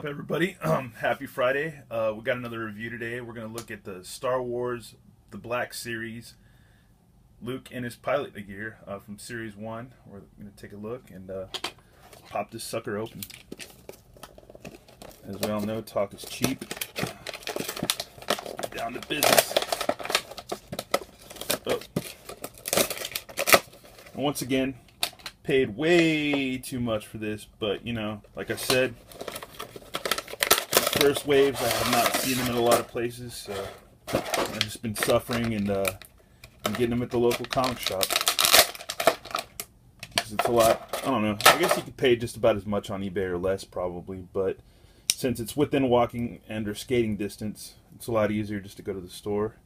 up, everybody? Happy Friday. We got another review today. We're going to look at the Star Wars The Black Series, Luke and his pilot gear from Series 1. We're going to take a look and pop this sucker open. As we all know, talk is cheap. Let's get down to business. Oh. And once again, paid way too much for this, but you know, like I said, first waves, I have not seen them in a lot of places, so I've just been suffering and getting them at the local comic shop. Because it's a lot, I don't know, I guess you could pay just about as much on eBay or less probably, but since it's within walking and or skating distance, it's a lot easier just to go to the store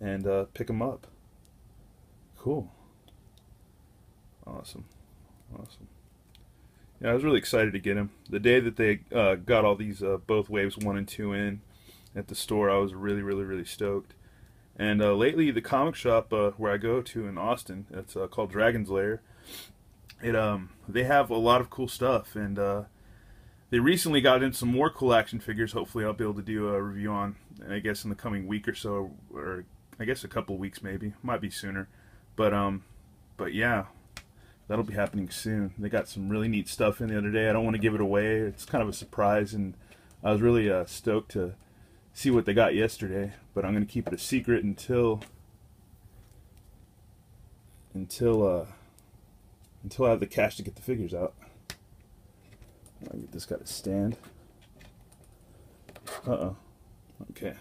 and pick them up. Cool. Awesome. Yeah, I was really excited to get him. The day that they got all these both waves 1 and 2 in at the store, I was really stoked. And lately, the comic shop where I go to in Austin, it's called Dragon's Lair. They have a lot of cool stuff, and they recently got in some more cool action figures. Hopefully, I'll be able to do a review on, I guess, in the coming week or so, or I guess a couple weeks maybe, might be sooner. But yeah. That'll be happening soon. They got some really neat stuff in the other day. I don't want to give it away. It's kind of a surprise, and I was really stoked to see what they got yesterday. But I'm going to keep it a secret until I have the cash to get the figures out. I'll get this guy to stand. Okay.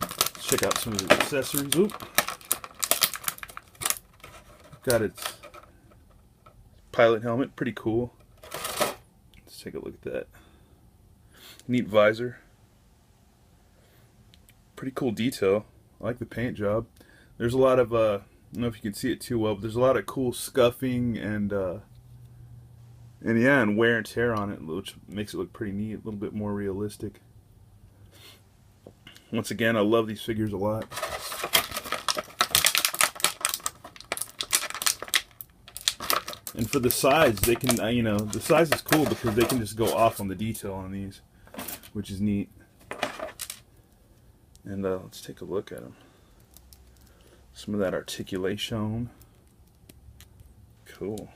Let's check out some of the accessories. Oop. Got its pilot helmet, pretty cool. Let's take a look at that. Neat visor. Pretty cool detail. I like the paint job. There's a lot of, I don't know if you can see it too well, but there's a lot of cool scuffing and yeah, and wear and tear on it, which makes it look pretty neat, a little bit more realistic. Once again, I love these figures a lot. And for the size, they can, you know, the size is cool because they can just go off on the detail on these, which is neat. And let's take a look at them. Some of that articulation. Cool.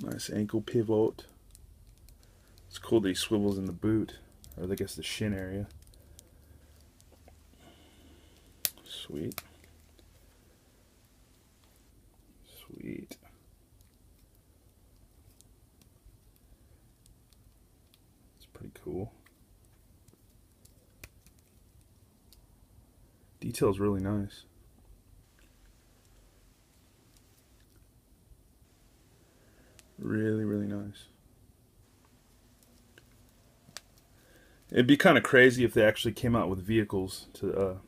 Nice ankle pivot. It's cool that he swivels in the boot, or I guess the shin area. Sweet. Sweet. It's pretty cool. Detail's really nice. Really nice. It'd be kind of crazy if they actually came out with vehicles to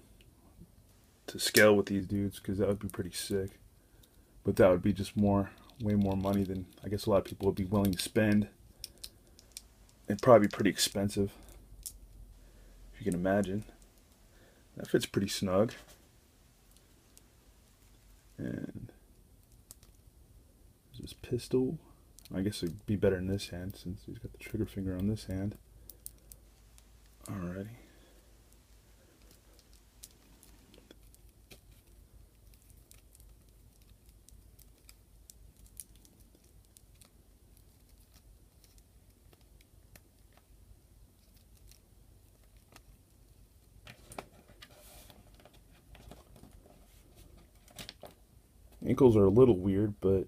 scale with these dudes, because that would be pretty sick. But that would be just way more money than I guess a lot of people would be willing to spend. It'd probably be pretty expensive, if you can imagine. That fits pretty snug. And there's this pistol. I guess it'd be better in this hand since he's got the trigger finger on this hand. Alrighty. Ankles are a little weird, but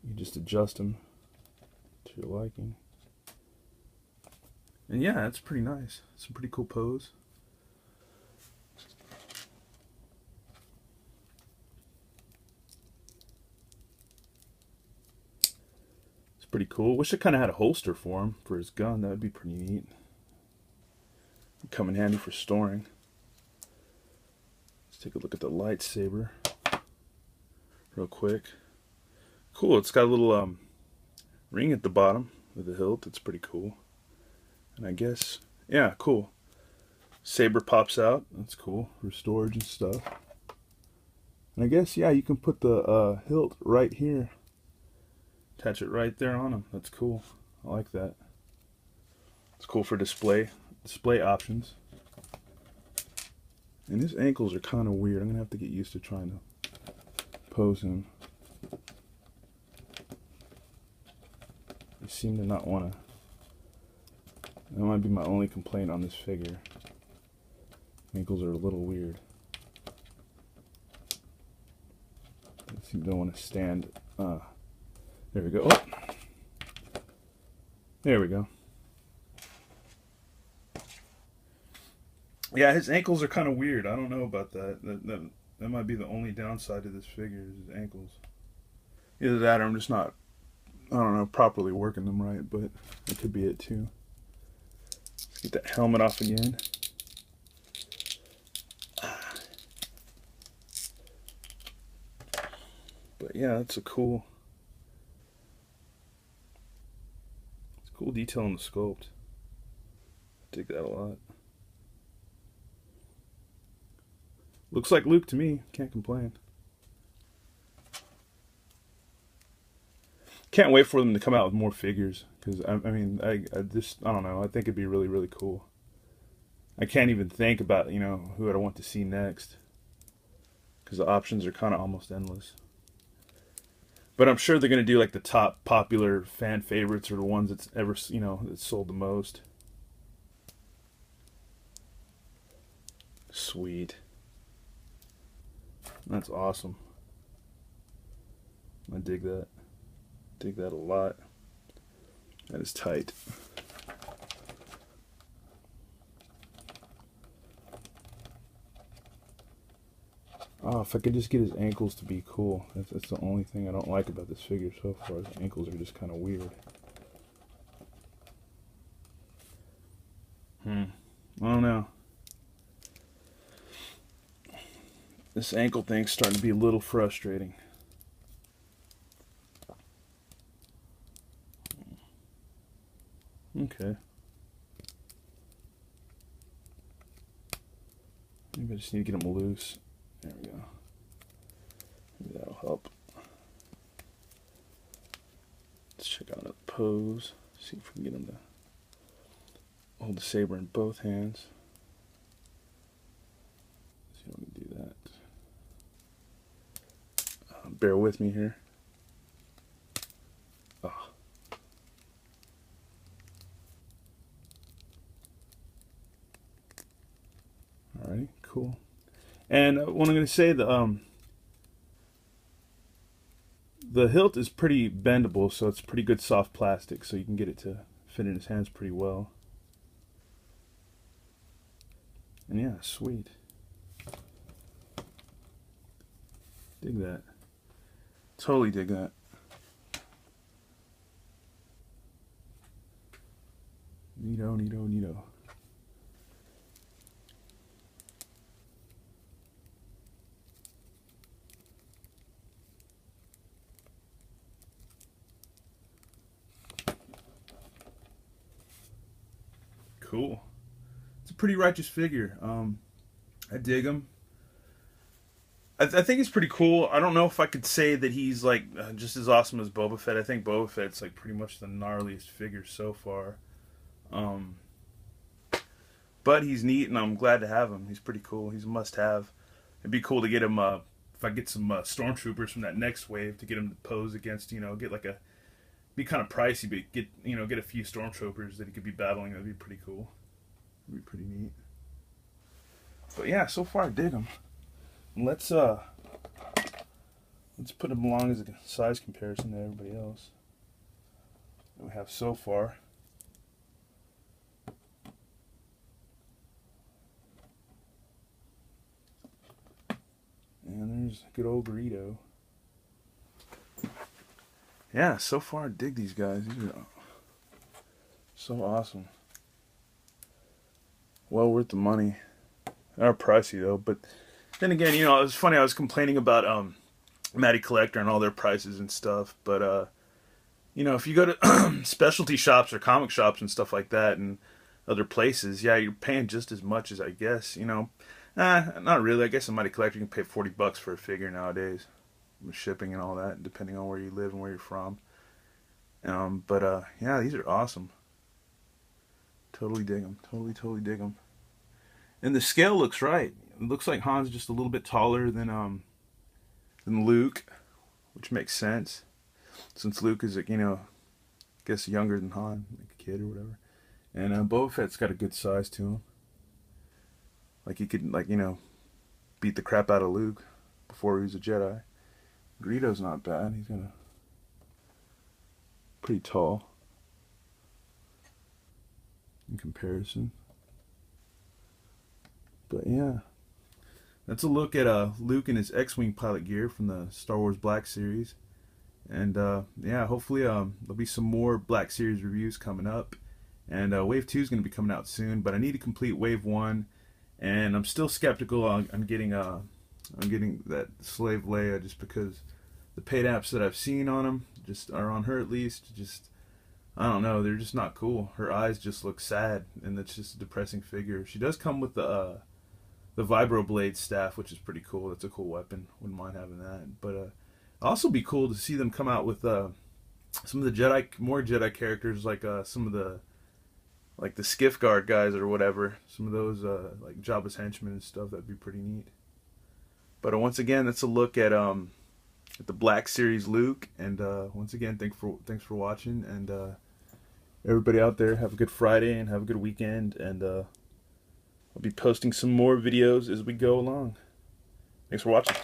you just adjust them to your liking. And yeah, that's pretty nice. It's a pretty cool pose. It's pretty cool. Wish it kind of had a holster for him, for his gun. That would be pretty neat. It'd come in handy for storing. Let's take a look at the lightsaber real quick. Cool, it's got a little ring at the bottom with the hilt. It's pretty cool. And I guess, yeah, cool. Saber pops out. That's cool for storage and stuff. And I guess, yeah, you can put the hilt right here Attach it right there on him. That's cool. I like that. It's cool for display options. And his ankles are kind of weird. I'm gonna have to get used to trying to pose him. You seem to not want to. That might be my only complaint on this figure. Ankles are a little weird. I seem to want to stand. There we go. Oh. There we go. Yeah, his ankles are kind of weird. I don't know about that. That might be the only downside to this figure is his ankles. Either that or I'm just not, I don't know, properly working them right, but that could be it too. Let's get that helmet off again. But yeah, that's a cool detail in the sculpt. I dig that a lot. Looks like Luke to me. Can't complain. Can't wait for them to come out with more figures. Because, I mean, I don't know. I think it'd be really, really cool. I can't even think about, you know, who I'd want to see next. Because the options are kind of almost endless. But I'm sure they're going to do, like, the top popular fan favorites or the ones that's ever, you know, that's sold the most. Sweet. That's awesome. I dig that. Dig that a lot. That is tight. Oh, if I could just get his ankles to be cool. That's the only thing I don't like about this figure so far. His ankles are just kind of weird. I don't know. This ankle thing's starting to be a little frustrating. Okay. Maybe I just need to get them loose. There we go. Maybe that'll help. Let's check out the pose. See if we can get him to hold the saber in both hands. See if we can do that. Bear with me here. Oh. Alright, cool. And what I'm going to say, the hilt is pretty bendable, so it's pretty good soft plastic, so you can get it to fit in his hands pretty well. And yeah, sweet. Dig that. Totally dig that. Neato, neato, neato. Cool. It's a pretty righteous figure. I dig him. I think he's pretty cool. I don't know if I could say that he's like just as awesome as Boba Fett. I think Boba Fett's like pretty much the gnarliest figure so far. But he's neat, and I'm glad to have him. He's pretty cool. He's a must-have. It'd be cool to get him. If I get some stormtroopers from that next wave to get him to pose against. You know, get like be kind of pricey, but get a few stormtroopers that he could be battling. That'd be pretty cool. It'd be pretty neat. But yeah, so far I dig him. Let's put him along as a size comparison to everybody else that we have so far. And there's good old Greedo. Yeah, so far I dig these guys. These are so awesome. Well worth the money. They're pricey though, but then again, you know, it was funny. I was complaining about Matty Collector and all their prices and stuff, but you know, if you go to specialty shops or comic shops and stuff like that, and other places, yeah, you're paying just as much as I guess. You know, not really. I guess a Matty Collector can pay $40 for a figure nowadays, with shipping and all that, depending on where you live and where you're from. But yeah, these are awesome. Totally dig them. Totally dig them. And the scale looks right. It looks like Han's just a little bit taller than Luke, which makes sense since Luke is, like, I guess younger than Han, like a kid or whatever. And Boba Fett's got a good size to him. Like he could, like, beat the crap out of Luke before he was a Jedi. Greedo's not bad. He's got a pretty tall in comparison. But yeah, that's a look at Luke and his X-wing pilot gear from the Star Wars Black Series. And yeah, hopefully there'll be some more Black Series reviews coming up. And Wave 2 is going to be coming out soon, but I need to complete Wave 1, and I'm still skeptical on getting that Slave Leia, just because the paid apps that I've seen on them just are on her, at least, just, I don't know, they're just not cool. Her eyes just look sad, and it's just a depressing figure. She does come with the vibroblade staff, which is pretty cool. That's a cool weapon. Wouldn't mind having that. But also be cool to see them come out with some of the more Jedi characters, like some of the Skiff Guard guys or whatever. Some of those like Jabba's henchmen and stuff. That'd be pretty neat. But once again, that's a look at the Black Series Luke. And once again, thanks for watching. And everybody out there, have a good Friday and have a good weekend. And I'll be posting some more videos as we go along. Thanks for watching.